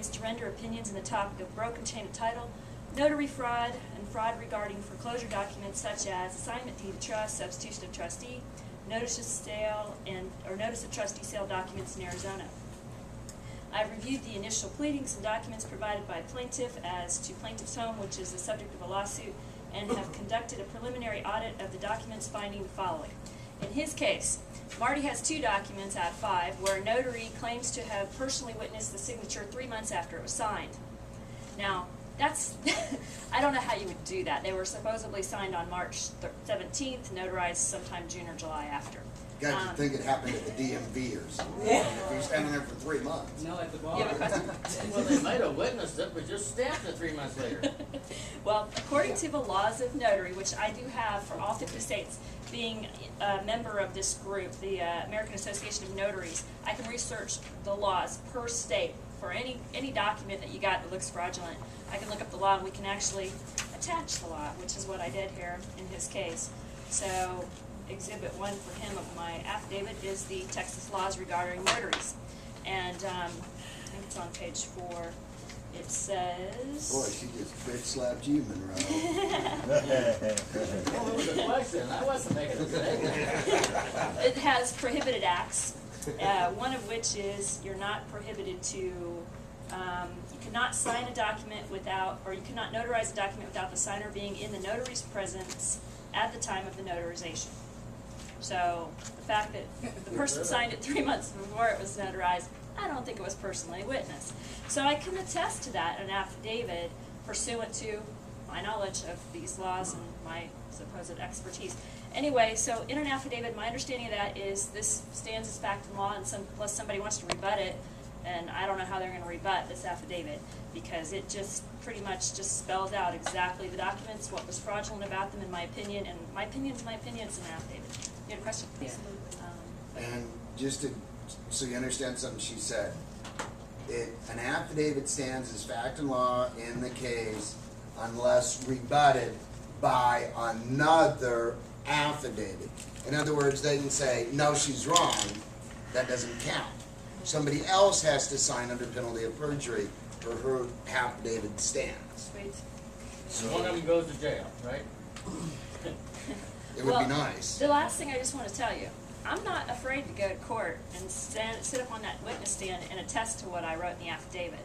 attorneys to render opinions in the topic of broken chain of title, notary fraud, and fraud regarding foreclosure documents such as assignment deed of trust, substitution of trustee, notice of sale, or notice of trustee sale documents in Arizona. I've reviewed the initial pleadings and documents provided by plaintiff as to plaintiff's home, which is the subject of a lawsuit, and have conducted a preliminary audit of the documents finding the following. In his case, Marty has 2 documents out of 5 where a notary claims to have personally witnessed the signature 3 months after it was signed. Now, that's, I don't know how you would do that. They were supposedly signed on March 17th, notarized sometime June or July after. You guys would think it happened at the DMV or something. If you're standing there for 3 months. No, at the bar. You have a question? Well, they might have witnessed it, but just stamped it 3 months later. Well, according to the laws of notary, which I do have for all 50 states, being a member of this group, the American Association of Notaries, I can research the laws per state for any document that you got that looks fraudulent. I can look up the law and we can actually attach the law, which is what I did here in his case. So, Exhibit 1 for him of my affidavit is the Texas laws regarding notaries. And I think it's on page 4. It says... Boy, she just bitch slapped you, Monroe. Well, it was a question. I wasn't making a statement. It has prohibited acts, one of which is you're not prohibited to, you cannot sign a document without, or you cannot notarize a document without the signer being in the notary's presence at the time of the notarization. So the fact that the person signed it 3 months before it was notarized, I don't think it was personally witnessed. So I can attest to that in an affidavit pursuant to my knowledge of these laws and my supposed expertise. Anyway, so in an affidavit, my understanding of that is this stands as fact and law, and unless somebody wants to rebut it, and I don't know how they're going to rebut this affidavit, because it just pretty much just spells out exactly the documents, what was fraudulent about them in my opinion, and my opinion's my opinion, it's an affidavit. You had a question, please? And just to, so you understand something she said, an affidavit stands as fact and law in the case unless rebutted by another affidavit. In other words, they can say, no, she's wrong, that doesn't count. Somebody else has to sign under penalty of perjury for her affidavit stands. Sweet. So one of them goes to jail, right? It would be nice. The last thing I just want to tell you, I'm not afraid to go to court and sit up on that witness stand and attest to what I wrote in the affidavit.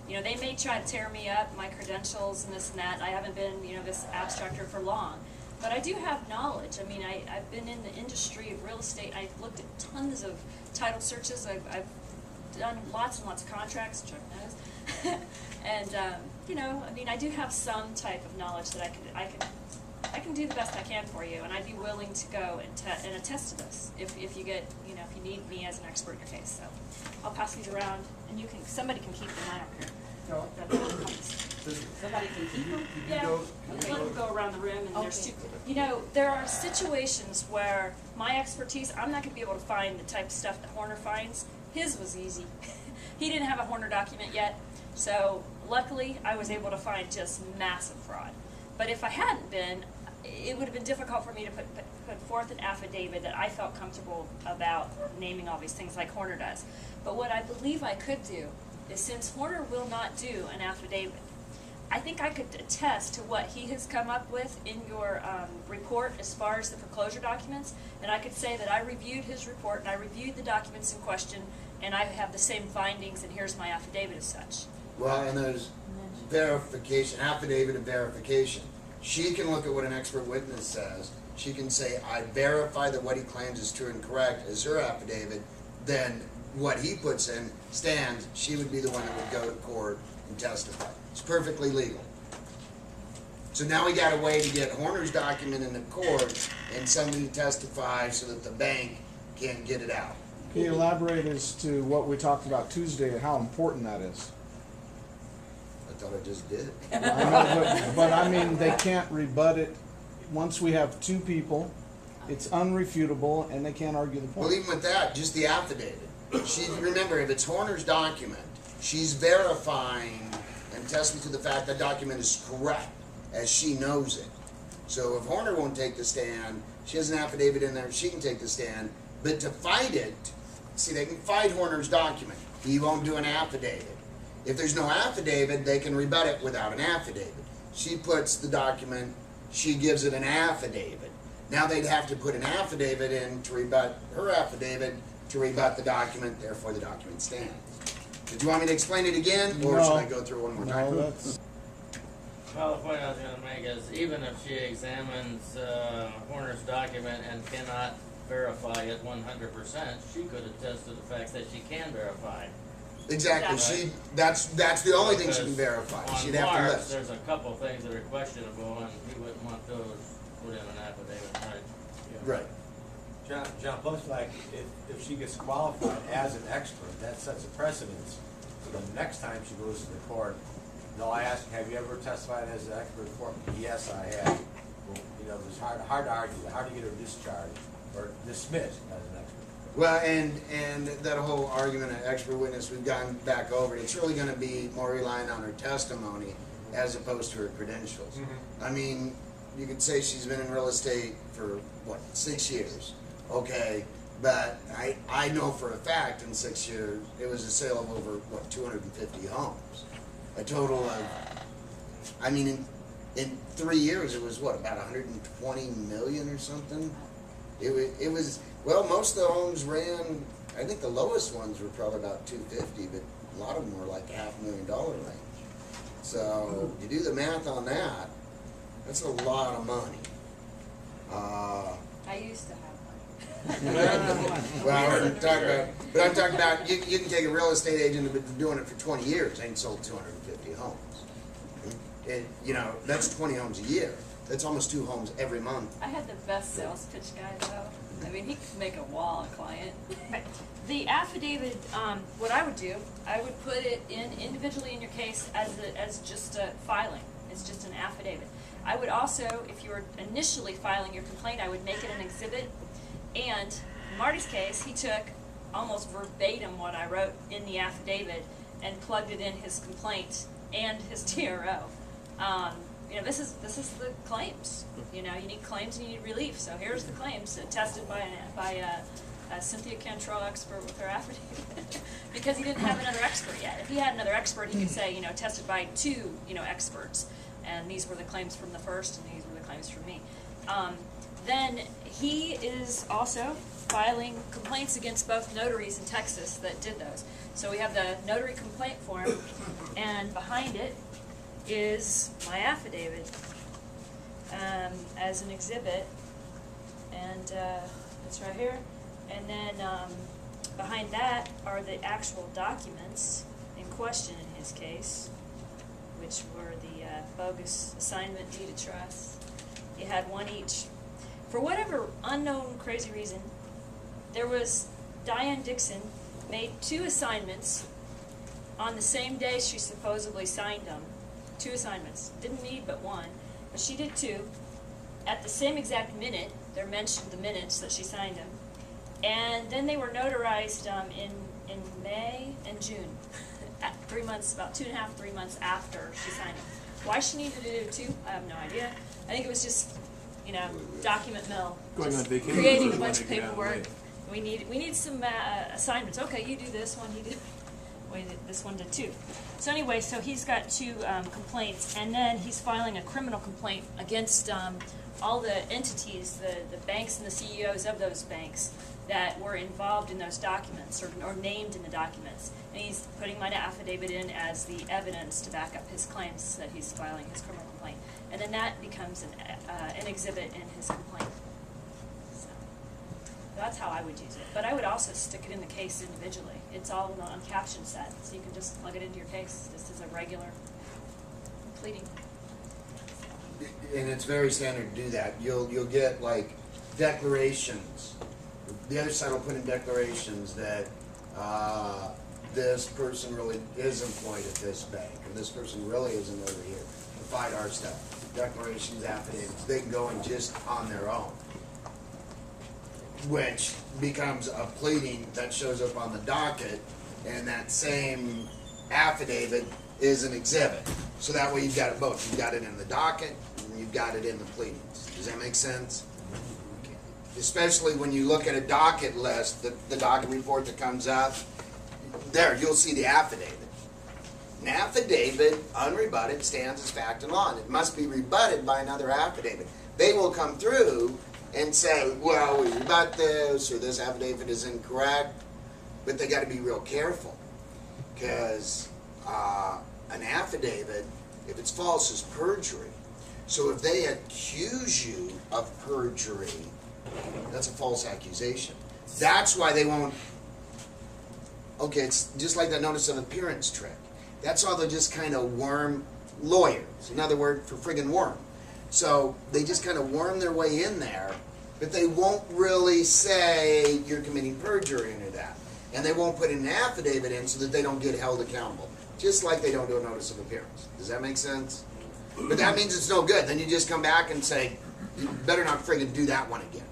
You know, they may try to tear me up, my credentials and this and that. I haven't been, you know, this abstractor for long. But I do have knowledge. I mean, I've been in the industry of real estate. I've looked at tons of title searches. I've done lots and lots of contracts, Chuck knows. And, you know, I mean, I do have some type of knowledge that I can do the best I can for you, and I'd be willing to go and attest to this if you get, you know, if you need me as an expert in your case. So I'll pass these around, and somebody can keep them. I don't care. Somebody can keep them? Yeah, let them go around the room, and there's two. You know, there are situations where my expertise, I'm not going to be able to find the type of stuff that Horner finds. His was easy. He didn't have a Horner document yet, so luckily I was able to find just massive fraud. But if I hadn't been, it would have been difficult for me to put forth an affidavit that I felt comfortable about naming all these things like Horner does. But what I believe I could do is, since Horner will not do an affidavit, I think I could attest to what he has come up with in your report as far as the foreclosure documents, and I could say that I reviewed his report and I reviewed the documents in question, and I have the same findings, and here's my affidavit as such. Well, and there's verification, affidavit of verification. She can look at what an expert witness says. She can say, I verify that what he claims is true and correct as her affidavit. Then what he puts in stands. She would be the one that would go to court and testify. It's perfectly legal. So now we got a way to get Horner's document in the court and somebody to testify so that the bank can get it out. Can you elaborate as to what we talked about Tuesday and how important that is? I thought I just did. I know, but I mean, they can't rebut it. Once we have two people, it's unrefutable, and they can't argue the point. Well, even with that, just the affidavit. Remember, if it's Horner's document, she's verifying and testing to the fact that document is correct as she knows it. So if Horner won't take the stand, she has an affidavit in there, she can take the stand. But to fight it, see, they can fight Horner's document. He won't do an affidavit. If there's no affidavit, they can rebut it without an affidavit. She puts the document, she gives it an affidavit. Now they'd have to put an affidavit in to rebut her affidavit to rebut the document, therefore the document stands. Did you want me to explain it again, or No. should I go through it one more time? No, that's, Well, the point I was gonna make is, even if she examines, Horner's document and cannot verify it 100%, she could attest to the fact that she can verify. Exactly. Right. That's the only thing she can Because verify. on She'd have to Mark's, list. there's a couple things that are questionable, and he wouldn't want those put in an affidavit, right? Right. John, plus like, if she gets qualified as an expert, that sets a precedence. So the next time she goes to the court, they'll ask, have you ever testified as an expert before? Yes, I have. Well, you know, it's hard to argue, hard to get her discharged or dismissed as an expert. Well, and that whole argument of expert witness, we've gone back over it. It's really going to be more relying on her testimony as opposed to her credentials. I mean, you could say she's been in real estate for, what, 6 years? Okay, but I know for a fact in 6 years, it was a sale of over, what, 250 homes. A total of, I mean, in 3 years, it was, what, about 120 million or something? It was, well, most of the homes ran, I think the lowest ones were probably about 250, but a lot of them were like $500,000 range. So, you do the math on that, that's a lot of money. I used to have Well, I'm talking about, you can take a real estate agent who's been doing it for 20 years, ain't sold 250 homes. And, you know, that's 20 homes a year. That's almost 2 homes every month. I had the best sales pitch guy though. I mean, he could make a wall a client. the affidavit. What I would do, I would put it in individually in your case as just a filing. It's just an affidavit. I would also, if you were initially filing your complaint, I would make it an exhibit. And in Marty's case, he took almost verbatim what I wrote in the affidavit and plugged it in his complaint and his TRO. You know, this is the claims. You know, you need claims and you need relief. So here's the claims attested by a Cynthia Cantrell expert with her affidavit, because he didn't have another expert yet. If he had another expert, he could say, you know, tested by 2, you know, experts, and these were the claims from the first, and these were the claims from me. Then he is also filing complaints against both notaries in Texas that did those. So we have the notary complaint form, and behind it is my affidavit as an exhibit, and it's right here. And then behind that are the actual documents in question in his case, which were the bogus assignment deed of trust. You had one each. For whatever unknown crazy reason, there was Diane Dixon made 2 assignments on the same day she supposedly signed them. 2 assignments. Didn't need but 1, but she did 2. At the same exact minute, they're mentioned the minutes that she signed them. And then they were notarized in May and June. At 3 months, about 2.5, 3 months after she signed them. Why she needed to do 2, I have no idea. I think it was just, you know, document mill. Going just on vacation. creating a Wanted bunch to of get out of the paperwork. way. We need some assignments. Okay, you do this one, you do. Wait, this one did 2. So anyway, so he's got 2 complaints, and then he's filing a criminal complaint against all the entities, the banks and the CEOs of those banks that were involved in those documents or named in the documents. And he's putting my affidavit in as the evidence to back up his claims that he's filing his criminal complaint. And then that becomes an exhibit in his complaint. So that's how I would use it. But I would also stick it in the case individually. It's all on caption set, so you can just plug it into your case just as a regular pleading. And it's very standard to do that. You'll get like declarations. The other side will put in declarations that this person really is employed at this bank, or this person really isn't over here. The FIDAR stuff, declarations, affidavits, they can go in just on their own, which becomes a pleading that shows up on the docket, and that same affidavit is an exhibit. So that way you've got it both. You've got it in the docket, and you've got it in the pleadings. Does that make sense? Especially when you look at a docket list, the docket report that comes up, there, you'll see the affidavit. An affidavit, unrebutted, stands as fact and law, and it must be rebutted by another affidavit. They will come through and say, well, we rebut this, or this affidavit is incorrect, but they got to be real careful, because an affidavit, if it's false, is perjury. So if they accuse you of perjury, that's a false accusation. That's why they won't. Okay, it's just like that notice of appearance trick. That's all. They just kind of worm lawyers. Another word for friggin' worm. So they just kind of worm their way in there, but they won't really say you're committing perjury into that. And they won't put an affidavit in so that they don't get held accountable. Just like they don't do a notice of appearance. Does that make sense? But that means it's no good. Then you just come back and say, you better not friggin' do that one again.